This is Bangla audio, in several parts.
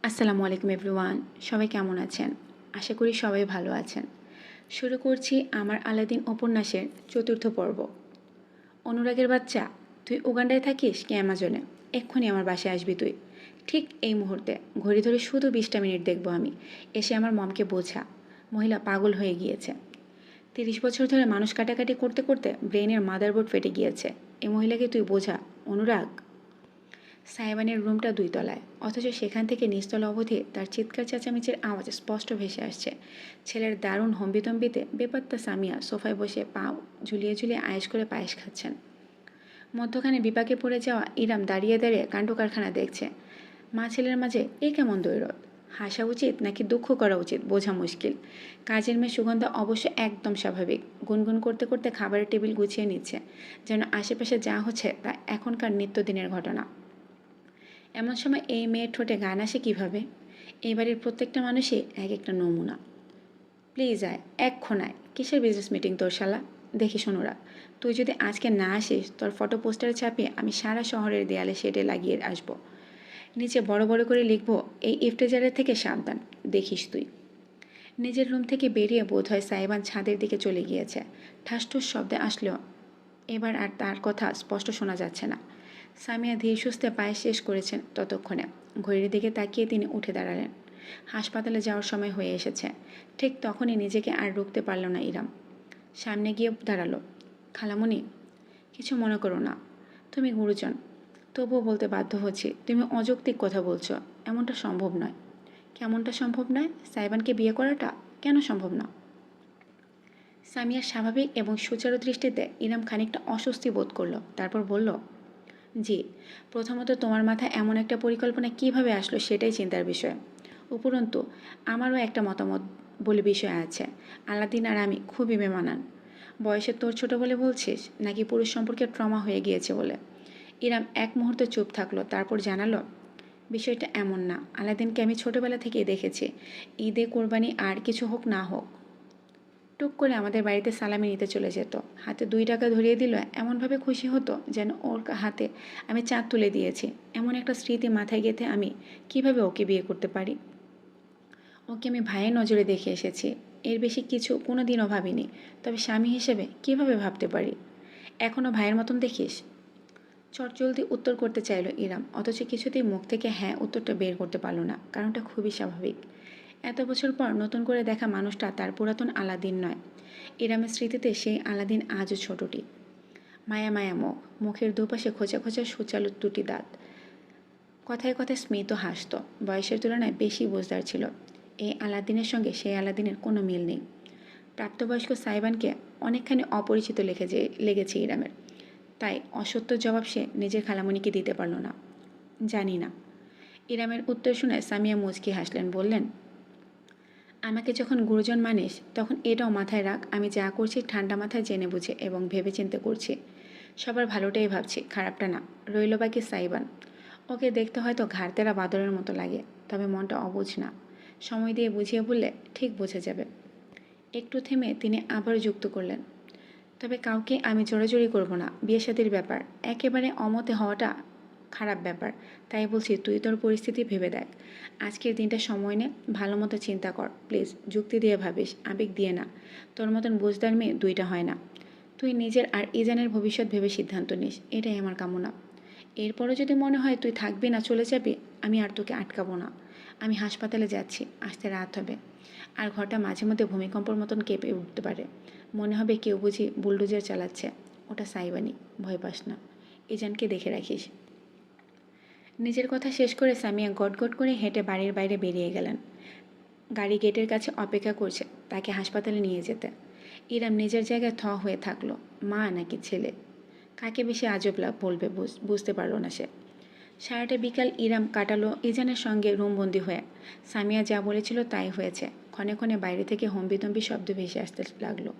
আসসালামু আলাইকুম এভরিওয়ান। সবাই কেমন আছেন? আশা করি সবাই ভালো আছেন। শুরু করছি আমার আলাদিন উপন্যাসের ৪র্থ পর্ব। অনুরাগের বাচ্চা, তুই উগান্ডায় থাকিস কি অ্যামাজনে? এক্ষুনি আমার বাসায় আসবি তুই। ঠিক এই মুহূর্তে। ঘড়ি ধরে শুধু 20টা মিনিট দেখব আমি। এসে আমার মমকে বোঝা। মহিলা পাগল হয়ে গিয়েছে। 30 বছর ধরে মানুষ কাটাকাটি করতে করতে ব্রেনের মাদারবোর্ড ফেটে গিয়েছে। এই মহিলাকে তুই বোঝা। অনুরাগ। সাইবানের রুমটা 2 তলায়, অথচ সেখান থেকে নিচতলা অবধি তার চিৎকার চেঁচামেচির আওয়াজ স্পষ্ট ভেসে আসছে। ছেলের দারুণ হম্বিতম্বিতে বেপাত্তা সামিয়া সোফায় বসে পা ঝুলিয়ে ঝুলিয়ে আয়েশ করে পায়েস খাচ্ছেন। মধ্যখানে বিপাকে পড়ে যাওয়া ইরাম দাঁড়িয়ে দাঁড়িয়ে কাণ্ডকারখানা দেখছে। মা ছেলের মাঝে এ কেমন দৈরত? হাসা উচিত নাকি দুঃখ করা উচিত বোঝা মুশকিল। কাজের মেয়ে সুগন্ধা অবশ্য একদম স্বাভাবিক। গুনগুন করতে করতে খাবারের টেবিল গুছিয়ে নিচ্ছে, যেন আশেপাশে যা হচ্ছে তা এখনকার নিত্যদিনের ঘটনা। এমন সময় এই মেয়ের ঠোঁটে গান আসে কীভাবে? এই বাড়ির প্রত্যেকটা মানুষই এক একটা নমুনা। প্লিজ আয়, এক্ষণ আয়। কিসের বিজনেস মিটিং তোর শালা? দেখিস অনুরাগ, তুই যদি আজকে না আসিস তোর ফটো পোস্টারে ছাপিয়ে আমি সারা শহরের দেয়ালে শেডে লাগিয়ে আসবো। নিচে বড় বড় করে লিখবো, এই ইফতেজারের থেকে সাবধান। দেখিস তুই। নিজের রুম থেকে বেরিয়ে বোধ হয় সাইবান ছাদের দিকে চলে গিয়েছে। ঠাসঠুস শব্দে আসলেও এবার আর তার কথা স্পষ্ট শোনা যাচ্ছে না। সামিয়া ধীর সুস্থে পায়ে শেষ করেছেন ততক্ষণে। ঘড়ির দিকে তাকিয়ে তিনি উঠে দাঁড়ালেন। হাসপাতালে যাওয়ার সময় হয়ে এসেছে। ঠিক তখনই নিজেকে আর রুখতে পারল না ইরাম। সামনে গিয়ে দাঁড়ালো। খালামণি, কিছু মনে করো না। তুমি গুরুজন। তবুও বলতে বাধ্য হচ্ছি, তুমি অযৌক্তিক কথা বলছো। এমনটা সম্ভব নয়। কেমনটা সম্ভব নয়? সাইবানকে বিয়ে করাটা কেন সম্ভব না? সামিয়ার স্বাভাবিক এবং সুচারু দৃষ্টিতে ইরাম খানিকটা অস্বস্তি বোধ করল। তারপর বলল, জি, প্রথমত তোমার মাথায় এমন একটা পরিকল্পনা কিভাবে আসলো সেটাই চিন্তার বিষয়। উপরন্তু আমারও একটা মতামত বলে বিষয় আছে। আলাদিন আর আমি খুবই বেমানান। বয়সে তোর ছোট বলে বলছিস, নাকি পুরুষ সম্পর্কে ট্রমা হয়ে গিয়েছে বলে? ইরাম এক মুহূর্তে চুপ থাকলো, তারপর জানালো, বিষয়টা এমন না। আলাদিনকে আমি ছোটবেলা থেকেই দেখেছি। ঈদে, কোরবানি আর কিছু হোক না হোক টুক করে আমাদের বাড়িতে সালামি নিতে চলে যেত। হাতে 2 টাকা ধরিয়ে দিল এমনভাবে খুশি হতো যেন ওর হাতে আমি চাঁদ তুলে দিয়েছি। এমন একটা স্মৃতি মাথায় গেঁথে আমি কিভাবে ওকে বিয়ে করতে পারি? ওকে আমি ভাইয়ের নজরে দেখে এসেছি। এর বেশি কিছু কোনো দিনও ভাবিনি। তবে স্বামী হিসেবে কিভাবে ভাবতে পারি? এখনও ভাইয়ের মতন দেখিস? চটজলদি উত্তর করতে চাইল ইরাম, অথচ কিছুতেই মুখ থেকে হ্যাঁ উত্তরটা বের করতে পারল না। কারণটা খুবই স্বাভাবিক। এত বছর পর নতুন করে দেখা মানুষটা তার পুরাতন আলাদিন নয়। ইরামের স্মৃতিতে সেই আলাদিন আজও ছোটটি। মায়া মায়া মুখ, মুখের দুপাশে খোঁচা খোঁচা সুচালু দুটি দাঁত। কথায় কথায় স্মিত হাসত। বয়সের তুলনায় বেশি বোঝদার ছিল। এই আলাদিনের সঙ্গে সেই আলাদিনের কোনো মিল নেই। প্রাপ্তবয়স্ক সাইবানকে অনেকখানি অপরিচিত লেগেছে ইরামের। তাই অসত্য জবাব সে নিজের খালামণিকে দিতে পারল না। জানি না। ইরামের উত্তর শুনে সামিয়া মুচকি হাসলেন, বললেন, আমাকে যখন গুরুজন মানিস তখন এটাও মাথায় রাখ, আমি যা করছি ঠান্ডা মাথায় জেনে বুঝে এবং ভেবেচিন্তে করছি। সবার ভালোটাই ভাবছি, খারাপটা না। রইল বাকি সাইবান। ওকে দেখতে হয়তো ঘাড়তেরা বাদরের মতো লাগে, তবে মনটা অবুঝ না। সময় দিয়ে বুঝিয়ে বললে ঠিক বোঝা যাবে। একটু থেমে তিনি আবার যুক্ত করলেন, তবে কাউকে আমি জোরাজুরি করব না। বিয়ে শাদির ব্যাপার, একেবারে অমতে হওয়াটা খারাপ ব্যাপার। তাই বলছি তুই তোর পরিস্থিতি ভেবে দেখ। আজকের দিনটা সময় নে, ভালো মতো চিন্তা কর। প্লিজ যুক্তি দিয়ে ভাবিস, আবেগ দিয়ে না। তোর মতন বুঝদার মেয়ে 2টা হয় না। তুই নিজের আর ইজানের ভবিষ্যৎ ভেবে সিদ্ধান্ত নিস, এটাই আমার কামনা। এরপরও যদি মনে হয় তুই থাকবি না, চলে যাবি, আমি আর তোকে আটকাবো না। আমি হাসপাতালে যাচ্ছি, আসতে রাত হবে। আর ঘরটা মাঝে মধ্যে ভূমিকম্পর মতন কেঁপে উঠতে পারে। মনে হবে কেউ বুঝি বুলডোজার চালাচ্ছে। ওটা সাইবানি, ভয় পাস না। ইজানকে দেখে রাখিস। নিজের কথা শেষ করে সামিয়া গটগট করে হেঁটে বাড়ির বাইরে বেরিয়ে গেলেন। গাড়ি গেটের কাছে অপেক্ষা করছে তাকে হাসপাতালে নিয়ে যেতে। ইরাম নিজের জায়গায় থ হয়ে থাকলো। মা নাকি ছেলে, কাকে বেশি আজব বলবে বুঝতে পারল না সে। সারাটা বিকাল ইরাম কাটালো ইজানের সঙ্গে রুমবন্দি হয়ে। সামিয়া যা বলেছিল তাই হয়েছে। ক্ষণে ক্ষণে বাইরে থেকে হম্বিতম্বি শব্দ ভেসে আসতে লাগলো।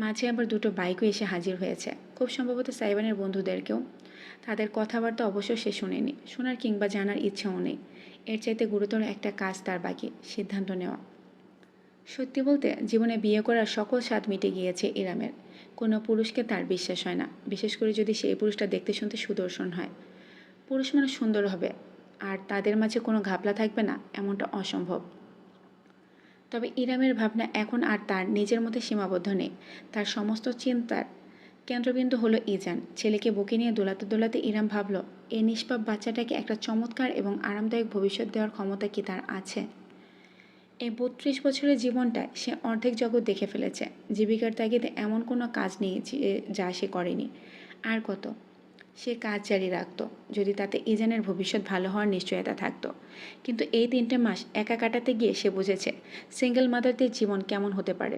মাঝে আবার 2টো বাইকও এসে হাজির হয়েছে, খুব সম্ভবত সাইবানের বন্ধুদেরকেও। তাদের কথাবার্তা অবশ্য সে শোনেনি, শোনার কিংবা জানার ইচ্ছেও নেই। এর চাইতে গুরুতর একটা কাজ তার বাকি, সিদ্ধান্ত নেওয়া। সত্যি বলতে জীবনে বিয়ে করার সকল স্বাদ মিটে গিয়েছে ইরামের। কোনো পুরুষকে তার বিশ্বাস হয় না, বিশেষ করে যদি সেই পুরুষটা দেখতে শুনতে সুদর্শন হয়। পুরুষ মানুষ সুন্দর হবে, আর তাদের মাঝে কোনো ঘাপলা থাকবে না এমনটা অসম্ভব। তবে ইরামের ভাবনা এখন আর তার নিজের মধ্যে সীমাবদ্ধ নেই। তার সমস্ত চিন্তার কেন্দ্রবিন্দু হলো ইজান। ছেলেকে বুকে নিয়ে দোলাতে দোলাতে ইরাম ভাবল, এই নিষ্পাপ বাচ্চাটাকে একটা চমৎকার এবং আরামদায়ক ভবিষ্যৎ দেওয়ার ক্ষমতা কি তার আছে? এই ৩২ বছরের জীবনটায় সে অর্ধেক জগৎ দেখে ফেলেছে। জীবিকার তাগিদে এমন কোনো কাজ নেই যা সে করেনি। আর কত সে কাজ জারি রাখত যদি তাতে ইজানের ভবিষ্যৎ ভালো হওয়ার নিশ্চয়তা থাকতো। কিন্তু এই ৩টে মাস একা কাটাতে গিয়ে সে বুঝেছে সিঙ্গেল মাদারদের জীবন কেমন হতে পারে।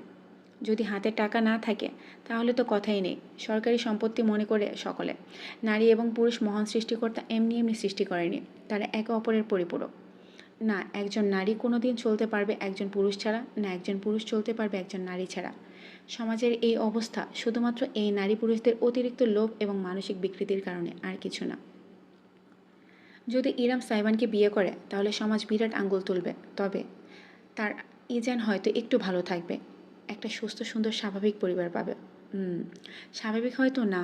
যদি হাতে টাকা না থাকে তাহলে তো কথাই নেই। সরকারি সম্পত্তি মনে করে সকলে। নারী এবং পুরুষ মহান সৃষ্টিকর্তা এমনি এমনি সৃষ্টি করেনি, তারা একে অপরের পরিপূরক। না একজন নারী কোনো দিন চলতে পারবে একজন পুরুষ ছাড়া, না একজন পুরুষ চলতে পারবে একজন নারী ছাড়া। সমাজের এই অবস্থা শুধুমাত্র এই নারী পুরুষদের অতিরিক্ত লোভ এবং মানসিক বিকৃতির কারণে, আর কিছু না। যদি ইরাম সাইবানকে বিয়ে করে তাহলে সমাজ বিরাট আঙ্গুল তুলবে। তবে তার ইজান হয়তো একটু ভালো থাকবে, একটা সুস্থ সুন্দর স্বাভাবিক পরিবার পাবে। স্বাভাবিক হয়তো না,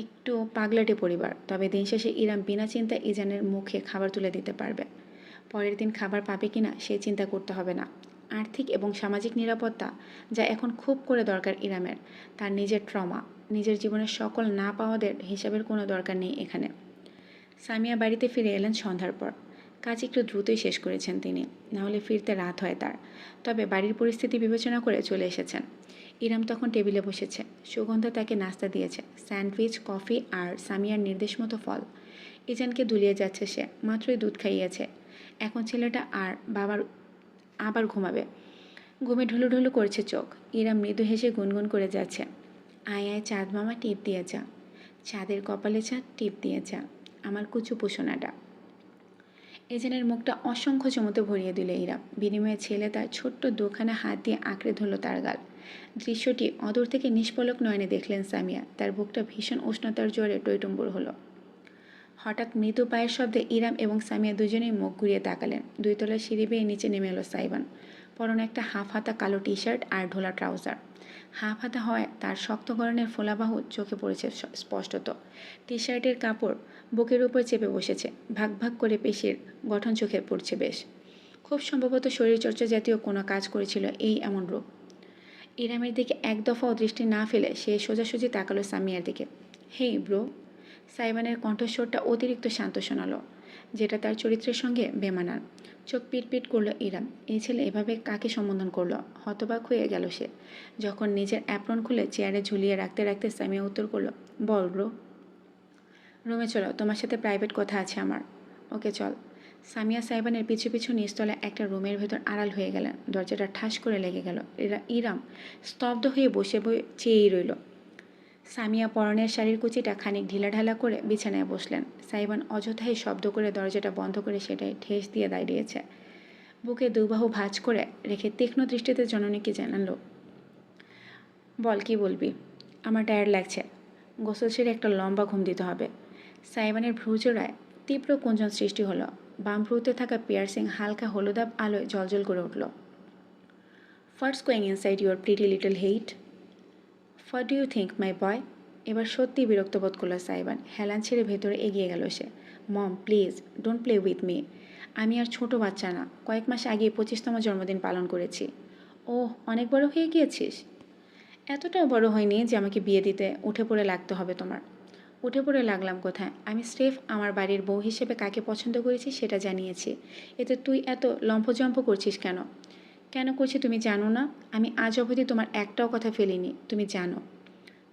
একটু পাগলাটে পরিবার। তবে দিন শেষে ইরাম বিনা চিন্তায় ইজানের মুখে খাবার তুলে দিতে পারবে। পরের দিন খাবার পাবে কিনা সে চিন্তা করতে হবে না। আর্থিক এবং সামাজিক নিরাপত্তা যা এখন খুব করে দরকার ইরামের, তার নিজের ট্রমা, নিজের জীবনের সকল না পাওয়াদের হিসাবের কোনো দরকার নেই এখানে। সামিয়া বাড়িতে ফিরে এলেন সন্ধ্যার পর। কাজ একটু দ্রুতই শেষ করেছেন তিনি, নাহলে ফিরতে রাত হয় তার। তবে বাড়ির পরিস্থিতি বিবেচনা করে চলে এসেছেন। ইরাম তখন টেবিলে বসেছে। সুগন্ধা তাকে নাস্তা দিয়েছে, স্যান্ডউইচ, কফি আর সামিয়ার নির্দেশ মতো ফল। ইজানকে দুলিয়ে যাচ্ছে সে, মাত্রই দুধ খাইয়েছে। এখন ছেলেটা আর আবার ঘুমাবে। ঘুমে ঢুলু ঢুলু করছে চোখ। ইরাম মৃদু হেসে গুনগুন করে যাচ্ছে, আয় আয় চাঁদ মামা টিপ দিয়ে যা, চাঁদের কপালে চাঁদ টিপ দিয়ে যা, আমার কুচু পোষণাটা। এজেনের মুখটা অসংখ্য চমতে ভরিয়ে দিল ইরাম। বিনিময়ে ছেলে তার ছোট্ট দুখানা হাত দিয়ে আঁকড়ে ধরল তার গাল। দৃশ্যটি অদূর থেকে নিষ্পলক নয়নে দেখলেন সামিয়া। তার বুকটা ভীষণ উষ্ণতার জোরে টইটুম্বুর হলো। হঠাৎ মৃদু পায়ের শব্দে ইরাম এবং সামিয়া দুজনেই মুখ ঘুরিয়ে তাকালেন। ২ তলার সিঁড়ি বেয়ে নিচে নেমে এলো সাইবান। পরনে একটা হাফ হাতা কালো টি শার্ট আর ঢোলা ট্রাউজার। হাফ হাতা হওয়ায় তার শক্ত গড়নের ফোলাবাহু চোখে পড়েছে স্পষ্টত। টি শার্টের কাপড় বুকের উপর চেপে বসেছে, ভাগ ভাগ করে পেশির গঠন চোখে পড়ছে বেশ। খুব সম্ভবত শরীরচর্চা জাতীয় কোনো কাজ করেছিল এই এমন রূপ। ইরামের দিকে এক দফাও দৃষ্টি না ফেলে সে সোজাসুজি তাকালো সামিয়ার দিকে। Hey bro. সাইবানের কণ্ঠস্বরটা অতিরিক্ত শান্ত শোনালো, যেটা তার চরিত্রের সঙ্গে বেমানান। চোখ পিটপিট করলো ইরাম। এই ছেলে এভাবে কাকে সম্বোধন করলো? হতবাক হয়ে গেল সে। যখন নিজের অ্যাপ্রন খুলে চেয়ারে ঝুলিয়ে রাখতে রাখতে সামিয়া উত্তর করলো, বল ব্রো। রুমে চলো, তোমার সাথে প্রাইভেট কথা আছে আমার। ওকে চল। সামিয়া সাইবানের পিছু পিছু নিচতলা একটা রুমের ভেতর আড়াল হয়ে গেলেন। দরজাটা ঠাস করে লেগে গেল। ইরাম স্তব্ধ হয়ে বসে চেয়েই রইল। সামিয়া পরনের শাড়ির কুচিটা খানিক ঢিলাঢালা করে বিছানায় বসলেন। সাইবান অযথাই শব্দ করে দরজাটা বন্ধ করে সেটাই ঠেস দিয়ে দাঁড়িয়েছে। বুকে দুবাহু ভাঁজ করে রেখে তীক্ষ্ণ দৃষ্টিতে জননীকে জানালো, বল কি বলবি? আমার টায়ার্ড লাগছে, গোসল সেরে একটা লম্বা ঘুম দিতে হবে। সাইবানের ভ্রুজোড়ায় তীব্র কুঞ্চন সৃষ্টি হলো। বাম ভ্রুতে থাকা পিয়ার্সিং হালকা হলুদাভ আলোয় জ্বলজ্বল করে উঠল। What's going inside your pretty little head? What do you think my boy? এবার সত্যি বিরক্ত বোধ করলো সাইবান। হেলান ছেড়ে ভেতরে এগিয়ে গেল সে। Mom please don't play with me. আমি আর ছোট বাচ্চা না, কয়েক মাস আগে 25তম জন্মদিন পালন করেছি। ওহ, অনেক বড় হয়ে গিয়েছিস? এতটাও বড় হয়নি যে আমাকে বিয়ে দিতে উঠে পড়ে লাগতে হবে তোমার। উঠে পড়ে লাগলাম কোথায়? আমি স্রেফ আমার বাড়ির বউ হিসেবে কাকে পছন্দ করেছি সেটা জানিয়েছি। এতে তুই এত লম্ফজম্প করছিস কেন? কেন করছি তুমি জানো না? আমি আজ অবধি তোমার একটাও কথা ফেলিনি, তুমি জানো।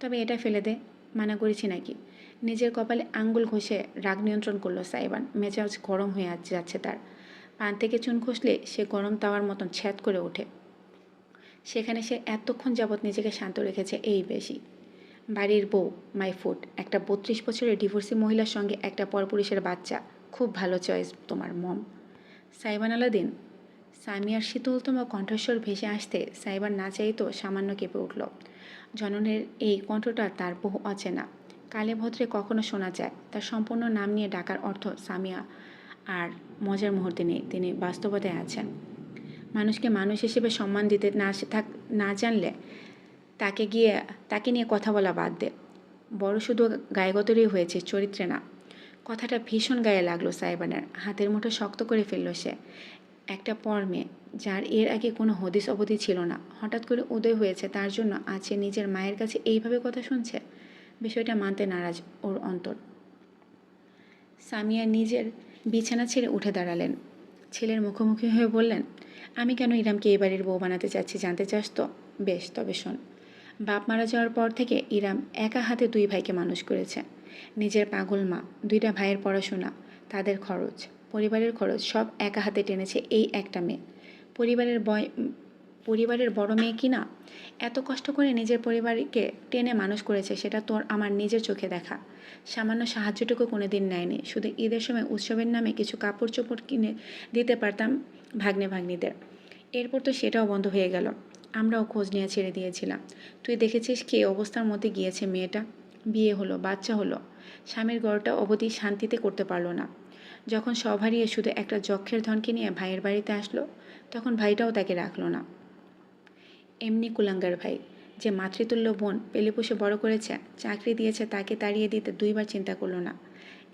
তবে এটা ফেলে দে, মানা করেছি নাকি? নিজের কপালে আঙ্গুল ঘষে রাগ নিয়ন্ত্রণ করলো সাইবান। মেজাজ গরম হয়ে যাচ্ছে তার। পান থেকে চুন খসলে সে গরম তাওয়ার মতন ছ্যাদ করে ওঠে। সেখানে সে এতক্ষণ যাবৎ নিজেকে শান্ত রেখেছে এই বেশি। বাড়ির বউ, মাই ফুড, একটা 32 বছরের ডিভোর্সি মহিলার সঙ্গে একটা পরপুরুষের বাচ্চা। খুব ভালো চয়েস তোমার মম। সাইবান আলাদিন। সামিয়ার শীতলতম কণ্ঠস্বর ভেসে আসতে সাইবান না চাইতো সামান্য কেঁপে উঠল। জননের এই কণ্ঠটা তার বহু অচেনা। কালে ভদ্রে কখনো শোনা যায়। তার সম্পূর্ণ নাম নিয়ে ডাকার অর্থ সামিয়া আর মজার মুহূর্তে নেই, তিনি বাস্তবতায় আছেন। মানুষকে মানুষ হিসেবে সম্মান দিতে না জানলে তাকে নিয়ে কথা বলা বাদ দে। বড় শুধু গায়গতরই হয়েছে, চরিত্রে না। কথাটা ভীষণ গায়ে লাগলো সাইবানের। হাতের মুঠো শক্ত করে ফেলল সে। একটা পর মেয়ে, যার এর আগে কোনো হদিস অবধি ছিল না, হঠাৎ করে উদয় হয়েছে, তার জন্য আজ সে নিজের মায়ের কাছে এইভাবে কথা শুনছে। বিষয়টা মানতে নারাজ ওর অন্তর। সামিয়া নিজের বিছানা ছেড়ে উঠে দাঁড়ালেন। ছেলের মুখোমুখি হয়ে বললেন, আমি কেন ইরামকে এই বাড়ির বউ বানাতে চাচ্ছি জানতে চাস তো? বেশ, তবে শোন। বাপ মারা যাওয়ার পর থেকে ইরাম একা হাতে 2 ভাইকে মানুষ করেছে। নিজের পাগল মা, 2টা ভাইয়ের পড়াশোনা, তাদের খরচ, পরিবারের খরচ সব একা হাতে টেনেছে এই একটা মেয়ে। পরিবারের বড় মেয়ে কি না? এত কষ্ট করে নিজের পরিবারকে টেনে মানুষ করেছে, সেটা তোর আমার নিজের চোখে দেখা। সামান্য সাহায্যটুকু কোনো দিন নেয়নি। শুধু ঈদের সময় উৎসবের নামে কিছু কাপড় চোপড় কিনে দিতে পারতাম ভাগ্নে ভাগ্নিদের। এরপর তো সেটাও বন্ধ হয়ে গেল। আমরাও খোঁজ নিয়ে ছেড়ে দিয়েছিলাম। তুই দেখেছিস কী অবস্থার মধ্যে গিয়েছে মেয়েটা। বিয়ে হলো, বাচ্চা হলো, স্বামীর ঘরটা অবধি শান্তিতে করতে পারলো না। যখন সব হারিয়ে শুধু একটা যক্ষের ধনকে নিয়ে ভাইয়ের বাড়িতে আসলো, তখন ভাইটাও তাকে রাখলো না। এমনি কুলাঙ্গার ভাই, যে মাতৃতুল্য বোন পেলে পুষে বড় করেছে, চাকরি দিয়েছে, তাকে তাড়িয়ে দিতে 2বার চিন্তা করলো না।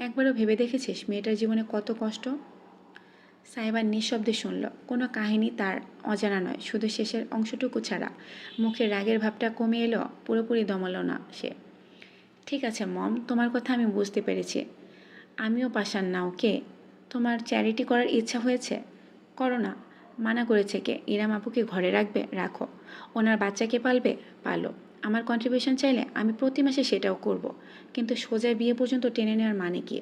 একবারও ভেবে দেখেছিস মেয়েটার জীবনে কত কষ্ট? সাইবার নিঃশব্দে শুনল। কোনো কাহিনী তার অজানা নয়, শুধু শেষের অংশটুকু ছাড়া। মুখের রাগের ভাবটা কমে এলো, পুরোপুরি দমালো না সে। ঠিক আছে মম, তোমার কথা আমি বুঝতে পেরেছি। আমিও পাষাণ না, ওকে। তোমার চ্যারিটি করার ইচ্ছা হয়েছে, করো না। মানা করেছে কে? ইরাম আপুকে ঘরে রাখবে, রাখো। ওনার বাচ্চাকে পালবে, পালো। আমার কন্ট্রিবিউশন চাইলে আমি প্রতি মাসে সেটাও করব, কিন্তু সোজা বিয়ে পর্যন্ত টেনে নেওয়ার মানে কি?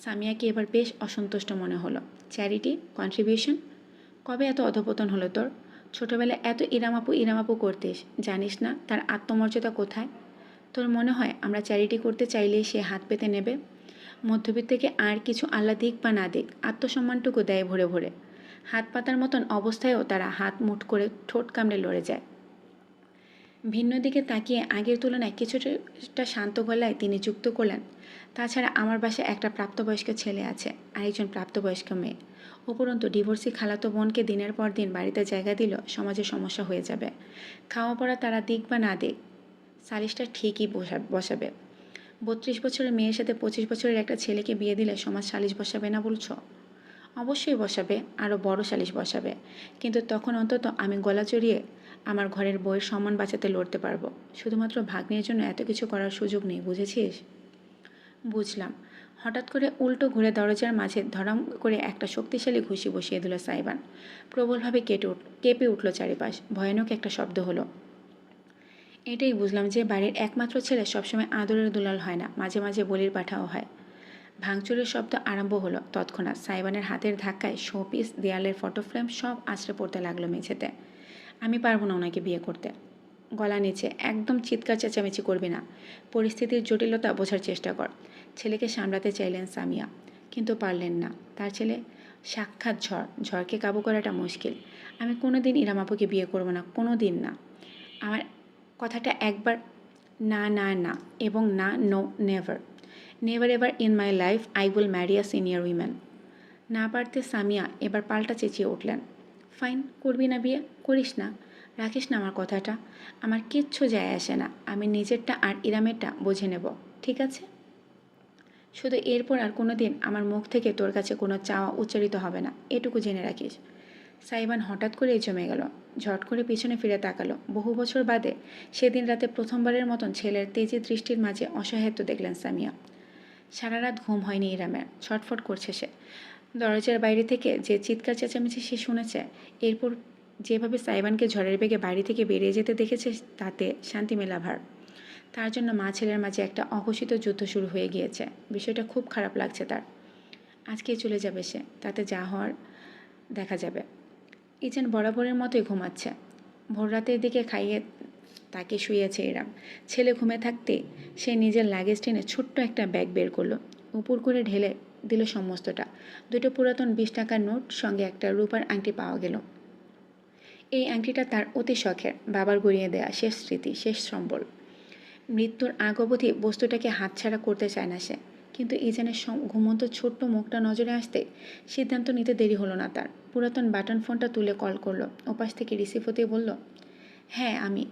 সামিয়াকে এবার বেশ অসন্তুষ্ট মনে হলো। Charity, contribution? কবে এত অধপতন হলো তোর? ছোটবেলায় এত ইরামাপু করতিস, জানিস না তার আত্মমর্যাদা কোথায়? তোর মনে হয় আমরা চ্যারিটি করতে চাইলেই সে হাত পেতে নেবে? মধ্যবিত্তকে আর কিছু আল্লাহ দিক বা না দিক, আত্মসম্মানটুকু দেয় ভরে ভরে। হাত পাতার মতন অবস্থায়ও তারা হাত মুঠ করে ঠোঁট কামড়ে লড়ে যায়। ভিন্ন দিকে তাকিয়ে আগের তুলনায় কিছুটা শান্ত গলায় তিনি যুক্ত করলেন, তাছাড়া আমার বাসায় একটা প্রাপ্তবয়স্ক ছেলে আছে আর একজন প্রাপ্তবয়স্ক মেয়ে। উপরন্তু ডিভোর্সি খালাতো বোনকে দিনের পর দিন বাড়িতে জায়গা দিল সমাজে সমস্যা হয়ে যাবে। খাওয়া পড়া তারা দিক বা না দিক, সালিশটা ঠিকই বসাবে। 32 বছরের মেয়ের সাথে 25 বছরের একটা ছেলেকে বিয়ে দিলে সমাজ সালিশ বসাবে না বলছো? অবশ্যই বসাবে, আরও বড় সালিশ বসাবে। কিন্তু তখন অন্তত আমি গলা চড়িয়ে আমার ঘরের বউয়ের সম্মান বাঁচাতে লড়তে পারবো। শুধুমাত্র ভাগ্নের জন্য এত কিছু করার সুযোগ নেই, বুঝেছিস? বুঝলাম। হঠাৎ করে উল্টো ঘুরে দরজার মাঝে ধরাম করে একটা শক্তিশালী ঘুষি বসিয়ে দিল সাইবান। প্রবলভাবে কেঁপে উঠল চারিপাশ। ভয়ানক একটা শব্দ হলো। এটাই বুঝলাম যে বাড়ির একমাত্র ছেলে সবসময় আদরের দুলাল হয় না, মাঝে মাঝে বলির পাঠাও হয়। ভাঙচুরের শব্দ আরম্ভ হলো। তৎক্ষণাৎ সাইবানের হাতের ধাক্কায় শোপিস, দেয়ালের ফটো ফ্রেম সব আছড়ে পড়তে লাগলো মেঝেতে। আমি পারবো না ওনাকে বিয়ে করতে। গলা নিচে, একদম চিৎকার চেঁচামেচি করবি না। পরিস্থিতির জটিলতা বোঝার চেষ্টা কর। ছেলেকে সামলাতে চাইলেন সামিয়া, কিন্তু পারলেন না। তার ছেলে সাক্ষাৎ ঝড়, ঝড়কে কাবু করাটা মুশকিল। আমি কোনো দিন ইরাম আপুকে বিয়ে করবো না, কোনো দিন না। আমার কথাটা একবার না, না, না এবং না, no, never. Never ever in my life I will marry a senior woman. না পারতে সামিয়া এবার পাল্টা চেঁচিয়ে উঠলেন, ফাইন, করবি না বিয়ে, করিস না, রাখিস না আমার কথাটা। আমার কিচ্ছু যায় আসে না, আমি নিজেরটা আর ইরামেরটা বুঝে নেব, ঠিক আছে? শুধু এরপর আর কোনো দিন আমার মুখ থেকে তোর কাছে কোনো চাওয়া উচ্চারিত হবে না, এটুকু জেনে রাখিস। সাইবান হঠাৎ করেই জমে গেল। ঝট করে পিছনে ফিরে তাকালো। বহু বছর বাদে সেদিন রাতে প্রথমবারের মতন ছেলের তেজি দৃষ্টির মাঝে অসহায়ত্ব দেখলেন সামিয়া। সারা রাত ঘুম হয়নি ইরামের। ছটফট করছে সে। দরজার বাইরে থেকে যে চিৎকার চেঁচামেচি সে শুনেছে, এরপর যেভাবে সাইবানকে ঝড়ের বেগে বাড়ি থেকে বেরিয়ে যেতে দেখেছে, তাতে শান্তি মেলা ভার। তার জন্য মা ছেলের মাঝে একটা অঘোষিত যুদ্ধ শুরু হয়ে গিয়েছে। বিষয়টা খুব খারাপ লাগছে তার। আজকেই চলে যাবে সে, তাতে যা হওয়ার দেখা যাবে। ইজেন বরাবরের মতোই ঘুমাচ্ছে। ভোর রাতের দিকে খাইয়ে তাকে শুয়েছে ইরাম। ছেলে ঘুমে থাকতে সে নিজের লাগেজ টেনে ছোট্ট একটা ব্যাগ বের করলো। উপর করে ঢেলে দিল সমস্তটা। 2টো পুরাতন 20 টাকার নোট, সঙ্গে একটা রূপার আংটি পাওয়া গেল। এই আংটিটা তার অতি শখের, বাবার গড়িয়ে দেয়া শেষ স্মৃতি, শেষ সম্বল। মৃত্যুর আগ অবধি বস্তুটাকে হাতছাড়া করতে চায় না সে। কিন্তু ইজানের ঘুমন্ত ছোট্ট মুখটা নজরে আসতে সিদ্ধান্ত নিতে দেরি হলো না তার। পুরাতন বাটন ফোনটা তুলে কল করলো। ওপাশ থেকে রিসিভ হতেই বলল, হ্যাঁ আমি।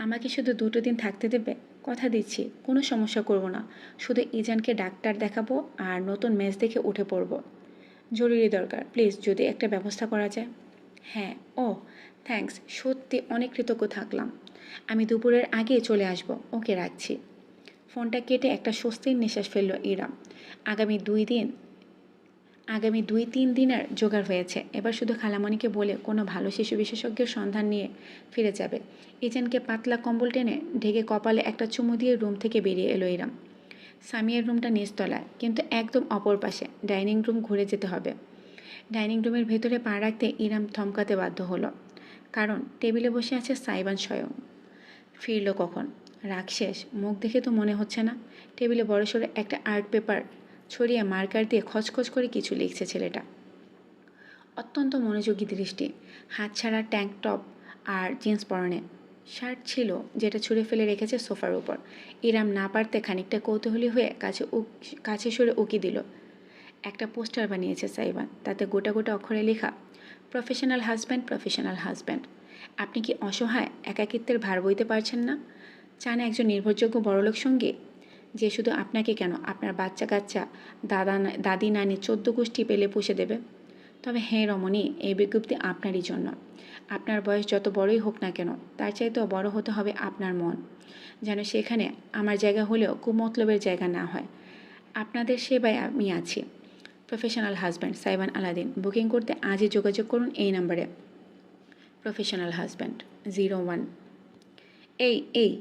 আমাকে শুধু 2টো দিন থাকতে দেবে? কথা দিচ্ছি কোনো সমস্যা করব না, শুধু ইজানকে ডাক্তার দেখাবো আর নতুন মেস দেখে উঠে পড়ব। জরুরি দরকার, প্লিজ যদি একটা ব্যবস্থা করা যায়। হ্যাঁ, ও থ্যাঙ্কস, সত্যি অনেক কৃতজ্ঞ থাকলাম। আমি দুপুরের আগেই চলে আসব। ওকে, রাখছি। ফোনটা কেটে একটা স্বস্তির নিঃশ্বাস ফেলল ইরাম। আগামী 2-3 দিনের জোগাড় হয়েছে। এবার শুধু খালামণিকে বলে কোনো ভালো শিশু বিশেষজ্ঞের সন্ধান নিয়ে ফিরে যাবে। ইজানকে পাতলা কম্বল টেনে ঢেকে কপালে একটা চুমু দিয়ে রুম থেকে বেরিয়ে এলো ইরাম। সামিয়ার রুমটা নিচতলায়, কিন্তু একদম অপর পাশে। ডাইনিং রুম ঘুরে যেতে হবে। ডাইনিং রুমের ভেতরে পা রাখতে ইরাম থমকাতে বাধ্য হলো, কারণ টেবিলে বসে আছে সাইবান স্বয়ং। ফিরল কখন? রাগ শেষ? মুখ দেখে তো মনে হচ্ছে না। টেবিলে বড়সড় একটা আর্ট পেপার ছড়িয়ে মার্কার দিয়ে খচখচ করে কিছু লিখছে ছেলেটা। অত্যন্ত মনোযোগী দৃষ্টি। হাত ছাড়া ট্যাঙ্ক টপ আর জিন্স পরনে। শার্ট ছিল যেটা ছুঁড়ে ফেলে রেখেছে সোফার উপর। ইরাম না পারতে খানিকটা কৌতূহলী হয়ে কাছে সরে উকি দিল। একটা পোস্টার বানিয়েছে সাইবান, তাতে গোটা গোটা অক্ষরে লেখা, প্রফেশনাল হাজব্যান্ড, প্রফেশনাল হাজব্যান্ড। আপনি কি অসহায়, একাকিত্বের ভার বইতে পারছেন না? চান একজন নির্ভরযোগ্য বড়লোক সঙ্গী, যে শুধু আপনাকে কেন, আপনার বাচ্চা কাচ্চা, দাদি নানি 14 গোষ্ঠী পেলে পুষে দেবে? তবে হ্যাঁ রমণী, এই বিজ্ঞপ্তি আপনারই জন্য। আপনার বয়স যত বড়ই হোক না কেন, তার চাইতেও বড় হতে হবে আপনার মন, যেন সেখানে আমার জায়গা হলেও কুমতলবের জায়গা না হয়। আপনাদের সেবায় আমি আছি। Professional husband Saiban Aladdin. Booking করতে আজই যোগাযোগ করুন এই নাম্বারে। Professional husband 01। এই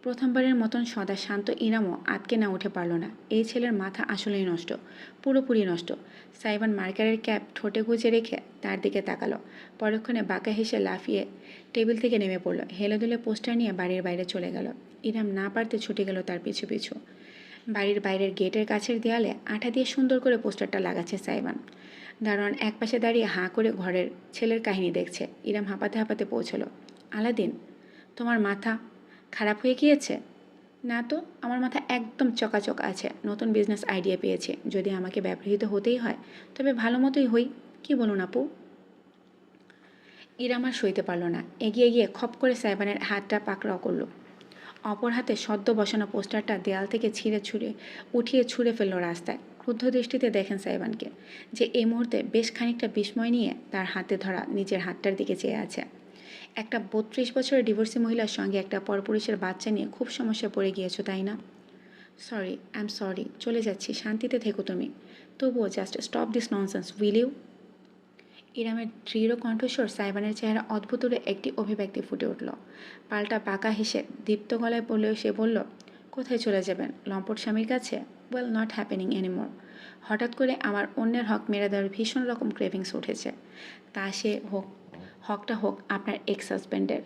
প্রথমবারের মতন সদা শান্ত ইনামও আটকে না উঠে পারল না। এই ছেলের মাথা আসলেই নষ্ট, পুরোপুরি নষ্ট। সাইবান মার্কারের ক্যাপ ঠোঁটে গুজে রেখে তার দিকে তাকালো। পরক্ষণে বাঁকা হেসে লাফিয়ে টেবিল থেকে নেমে পড়ল। হেলে দুলে পোস্টার নিয়ে বাড়ির বাইরে চলে গেল। ইনাম না পারতে ছুটে গেল তার পিছু পিছু। বাড়ির বাইরের গেটের কাছের দেয়ালে আঠা দিয়ে সুন্দর করে পোস্টারটা লাগাচ্ছে সাইবান। দারোয়ান একপাশে দাঁড়িয়ে হাঁ করে ঘরের ছেলের কাহিনী দেখছে। ইরাম হাঁপাতে হাঁপাতে পৌঁছলো। আলাদিন, তোমার মাথা খারাপ হয়ে গিয়েছে? না তো, আমার মাথা একদম চকাচক আছে। নতুন বিজনেস আইডিয়া পেয়েছে। যদি আমাকে ব্যবহৃত হতেই হয় তবে ভালো মতোই হই। কি বলুন আপু? ইরাম আর সইতে পারল না। এগিয়ে গিয়ে খপ করে সাইবানের হাতটা পাকড়াও করলো। অপর হাতে সদ্য বসানো পোস্টারটা দেয়াল থেকে উঠিয়ে ছুঁড়ে ফেলল রাস্তায়। ক্রুদ্ধ দৃষ্টিতে দেখেন সাইবানকে, যে এই মুহূর্তে বেশ খানিকটা বিস্ময় নিয়ে তার হাতে ধরা নিজের হাতটার দিকে চেয়ে আছে। একটা 32 বছরের ডিভোর্সি মহিলার সঙ্গে একটা পরপুরুষের বাচ্চা নিয়ে খুব সমস্যায় পড়ে গিয়েছো, তাই না? আই এম সরি, চলে যাচ্ছি, শান্তিতে থেকো তুমি। তবুও just stop this nonsense, will you? ইরামের দৃঢ় কণ্ঠস্বর সাইবানের চেহারা অদ্ভুত একটি অভিব্যক্তি ফুটে উঠল। পাল্টা বাঁকা হেসে দীপ্ত গলায় বললেও সে বলল, কোথায় চলে যাবেন? লম্পট স্বামীর কাছে? Well, not happening anymore. হঠাৎ করে আমার অন্যের হক মেরে দেওয়ার ভীষণ রকম ক্রেভিংস উঠেছে। তা সে হকটা হোক আপনার এক্স হাজব্যান্ডের।